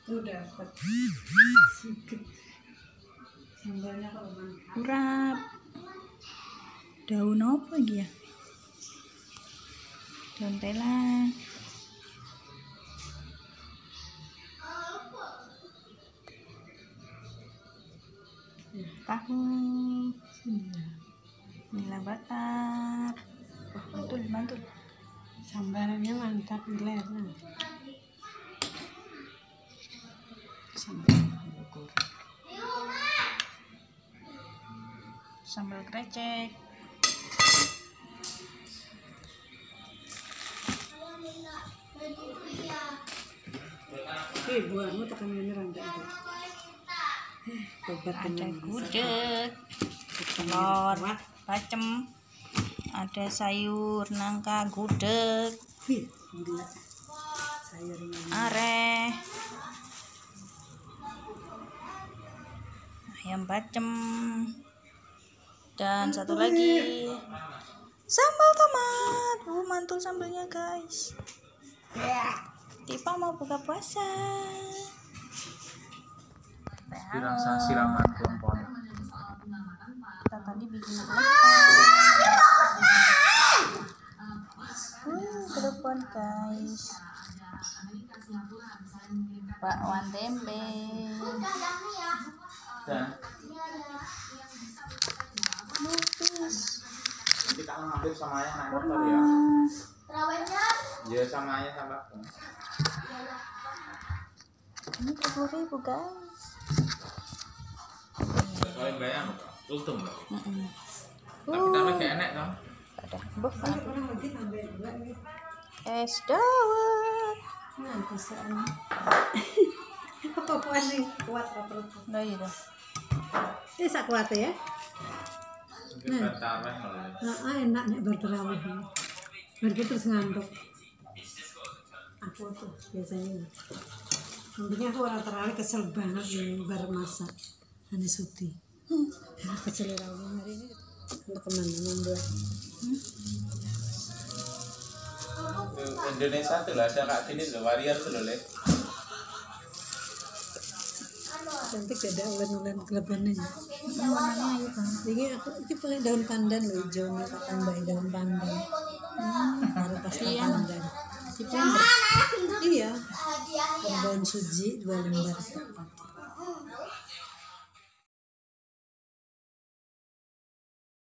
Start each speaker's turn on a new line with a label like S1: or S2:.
S1: Tuh dapat sedikit sambalnya kalau mantap.
S2: Urap. Daun apa iki ya? Daun telang. Tahu. Nila bakar. Mantul.
S1: Sambalnya mantap nilai.
S2: Sambal krecek.
S1: Buahmu tekan ini rantai.
S2: Ada gudeg, telur, bacem, ada sayur nangka gudeg,
S1: Gila. Sayurnya.
S2: areh, ayam bacem, dan satu lagi sambal tomat. Mantul sambalnya guys. Tipa mau buka puasa.
S3: Dirasa siraman kompon.
S2: Kita tadi bikin telepon guys. Bakwan tempe.
S3: Dan
S2: Lupis.
S3: nanti kalau ngambil sama ayah naik motor ya. Ya sama ayah sama.
S2: Ini 20.000 guys.
S3: Kalian bayang untung loh. Tapi
S2: Uh,
S3: tambah kayak enak dong.
S2: ada buh.
S1: Orang lagi nambah dua nih.
S2: Es dawet.
S1: Nanti soalnya. Apa puas nih? Kuat apa?
S2: Nah itu.
S1: Ini sak kuat ya.
S3: Mungkin bantaran loh.
S1: Nah, enak nih berterawih. Berarti terus ngantuk. Aku tuh biasanya. Nantinya aku orang terawih kesel banget nih baru masak. Ani Suti. Kesel rawih hari ini. Untuk teman-teman dua.
S3: Indonesia tuh lah ada kak sini loh, warrior tuh loh le.
S1: Cantik ada ulen-ulen kelebannya.
S2: Warnanya ayu banget.
S1: Ini aku ini pakai daun pandan loh hijau nih tambahin daun pandan. Baru pasta pandan. Iya. Daun suji 2 lembar.